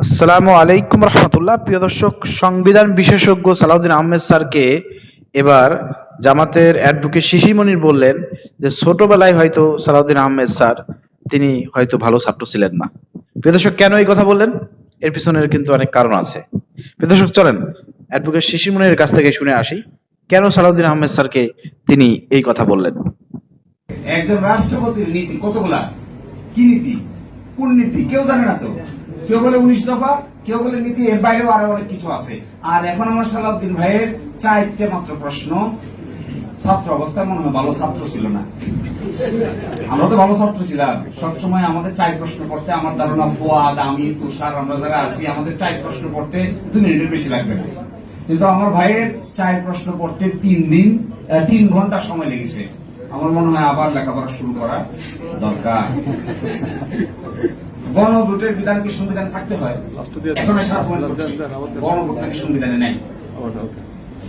আসসালামু আলাইকুম রহমতুল্লাহ। প্রিয় দর্শক, সংবিধান বিশেষজ্ঞ সালাউদ্দিন আহমেদ স্যারকে এবার জামাতের অ্যাডভোকেট শিশির মনির বললেন যে ছোটবেলায় হয়তো সালাউদ্দিন আহমেদ স্যার তিনি হয়তো ভালো ছাত্র ছিলেন না। প্রিয় দর্শক, কেন এই কথা বললেন এর পিছনের কিন্তু অনেক কারণ আছে। প্রিয় দর্শক, চলেন অ্যাডভোকেট শিশির মনিরের কাছ থেকে শুনে আসি কেন সালাউদ্দিন আহমেদ স্যারকে তিনি এই কথা বললেন। একজন রাষ্ট্রপতির নীতি কতগুলা, কি নীতি, কোন নীতি কেউ জানে না তো। কেউ বলে 19 দফা, কেউ বলে নীতি, এর বাইরেও আরো অনেক কিছু আছে। আর এখন আমার সালাউদ্দিন ভাইয়ের চাইতে মাত্র প্রশ্ন, ছাত্র অবস্থায় মনে হয় ভালো ছাত্র ছিল না। আমরা তো ভালো ছাত্র ছিলাম, সবসময় আমাদের 4 প্রশ্ন পড়তে, আমার ধারণা ফোয়াদ, আমি, তুষার, আমরা যারা আছি আমাদের 4 প্রশ্ন পড়তে 2 মিনিটের বেশি লাগবে না। কিন্তু আমার ভাইয়ের 4 প্রশ্ন পড়তে 3 ঘন্টা সময় লেগেছে। আমার মনে হয় আবার লেখাপড়া শুরু করা দরকার। গণভোটের বিধান কি সংবিধানে থাকতে হয়? এখন গণভোট নাকি সংবিধানে নেই,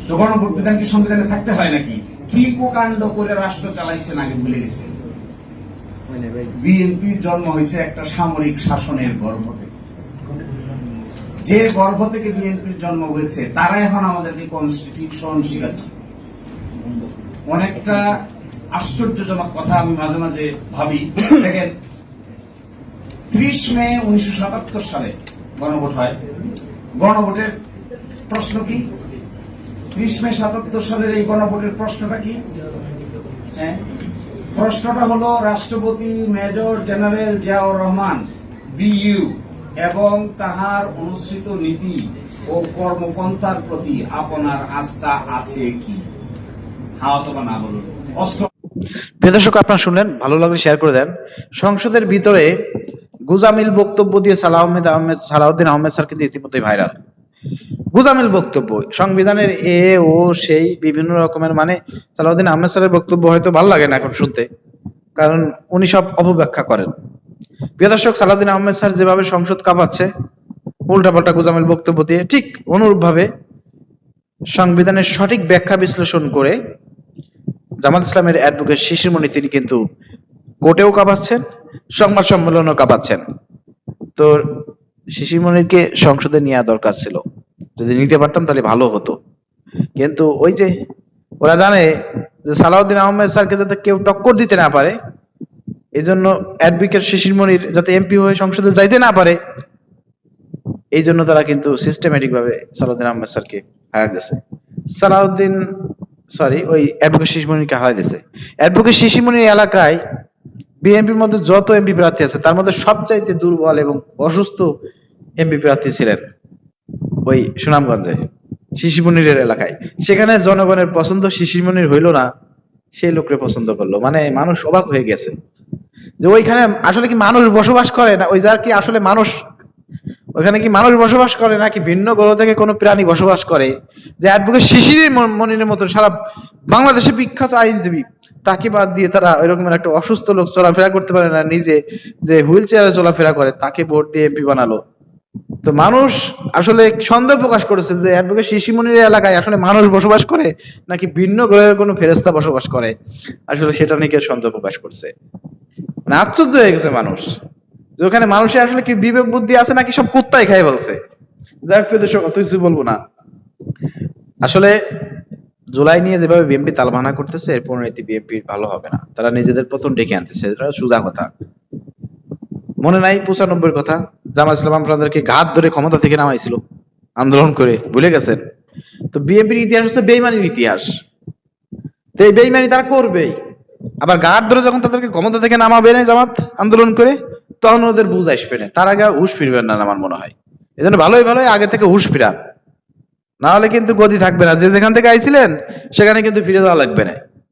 তো গণভোট বিধান কি সংবিধানে থাকতে হয় নাকি? কি কুকাণ্ড করে রাষ্ট্র চালাইছেন আগে ভুলে গেছে। বিএনপির জন্ম হয়েছে একটা সামরিক শাসনের গর্ভ থেকে। যে গর্ভ থেকে বিএনপির জন্ম হয়েছে তারা এখন আমাদেরকে কনস্টিটিউশন শিখাচ্ছে। অনেকটা আশ্চর্যজনক কথা আমি মাঝে মাঝে ভাবি। দেখেন, 30 মে 1977 সালে গণভোট হয়। গণভোটের প্রশ্ন কি? 30 মে 77 সালের এই গণভোটের প্রশ্নটা কি? প্রশ্নটা হলো রাষ্ট্রপতি major general Ziaur Rahman BU এবং তাহার অনুসৃত নীতি ও কর্মপন্থার প্রতি আপনার আস্থা আছে কি? হ্যাঁ অথবা না বলুন। প্রিয় দর্শক, আপনারা শুনলেন, ভালো লাগলে শেয়ার করে দেন। সংসদের ভিতরে গুজামিল বক্তব্য দিয়ে সালাউদ্দিন আহমেদ স্যার কিন্তু ইতিমধ্যে ভাইরাল। গুজামিল বক্তব্য, সংবিধানের এ ও সেই বিভিন্ন রকমের, মানে সালাউদ্দিন আহমেদ স্যারের বক্তব্য হয়তো ভালো লাগে না এখন শুনতে, কারণ উনি সব অপব্যাখ্যা করেন। প্রিয় দর্শক, সালাউদ্দিন আহমেদ স্যার যেভাবে সংসদ কাঁপাচ্ছে উল্টাপাল্টা গুজামিল বক্তব্য দিয়ে, ঠিক অনুরূপ ভাবে সংবিধানের সঠিক ব্যাখ্যা বিশ্লেষণ করে জামাত ইসলামের অ্যাডভোকেট শিশির মনির তিনি কিন্তু কোর্টেও কাঁপাচ্ছেন, সংবাদ সম্মেলনও কাঁপাচ্ছেন। তো শিশির মনিরকে সংসদে নেওয়া দরকার ছিল, যদি নিতে পারতাম তাহলে ভালো হতো। কিন্তু ওই যে ওরা জানে যে সালাউদ্দিন আহমেদ স্যারকে যাতে কেউ টক্কর দিতে না পারে, এই জন্য অ্যাডভোকেট শিশির মনির যাতে এমপি হয়ে সংসদে যাইতে না পারে, এই জন্য তারা কিন্তু সিস্টেমেটিক ভাবে সালাউদ্দিন আহমেদ স্যারকে হায়ার দিয়েছে। ওই অ্যাডভোকেট শিশির মনিরকে হারাই দিয়েছে। অ্যাডভোকেট শিশির মনির এলাকায় বিএনপির মধ্যে যত এমপি প্রার্থী আছে তার মধ্যে সবচাইতে দুর্বল এবং অসুস্থ এমপি প্রার্থী ছিলেন ওই সুনামগঞ্জে শিশির মনিরের এলাকায়। সেখানে জনগণের পছন্দ শিশির মনির হইল না, সেই লোককে পছন্দ করলো। মানে মানুষ অবাক হয়ে গেছে যে ওইখানে আসলে কি মানুষ বসবাস করে না, ওই যার কি আসলে মানুষ, ওখানে কি মানুষ বসবাস করে নাকি ভিন্ন গ্রহ থেকে কোনো প্রাণী বসবাস করে, যে অ্যাডভোকেট শিশির মনিরের মতো সারা বাংলাদেশে বিখ্যাত আইনজীবী, তাকে বাদ দিয়ে তারা ওইরকম একটা অসুস্থ লোক চলাফেরা করতে পারে না, নিজে যে হুইল চেয়ারে চলাফেরা করে তাকে ভোট দিয়ে এমপি বানালো। তো মানুষ আসলে সন্দেহ প্রকাশ করেছে যে অ্যাডভোকেট শিশির মনিরের এলাকায় আসলে মানুষ বসবাস করে নাকি ভিন্ন গ্রহের কোনো ফেরেশতা বসবাস করে, আসলে সেটা নিয়ে সন্দেহ প্রকাশ করছে। মানে আশ্চর্য হয়ে গেছে মানুষ যে ওখানে মানুষের আসলে কি বিবেক বুদ্ধি আছে নাকি সব কুত্তাই খাই বলছে। যাই হোক, কিছু বলবো না। আসলে জুলাই নিয়ে যেভাবে বিএনপি তালবাহানা করতেছে, এর পরিণতি বিএনপির ভালো হবে না। তারা নিজেদের পতন ডেকে আনতেছে, এটা সোজা কথা। মনে নাই 95 কথা, জামাত ইসলাম আপনাদেরকে ঘাত ধরে ক্ষমতা থেকে নামাইছিল আন্দোলন করে, ভুলে গেছেন? তো বিএনপির ইতিহাস হচ্ছে বেইমানির ইতিহাস। তো এই বেইমানি তারা করবেই, আবার ঘাট ধরে যখন তাদেরকে ক্ষমতা থেকে নামাবে না জামাত আন্দোলন করে, তখন ওদের বুঝ আসবে না, তার আগে হুশ ফিরবেন না আমার মনে হয়। এই জন্য ভালোই আগে থেকে হুশ ফিরান, না হলে কিন্তু গদি থাকবে না। যে যেখান থেকে আইছিলেন সেখানে কিন্তু ফিরে যাওয়া লাগবে না।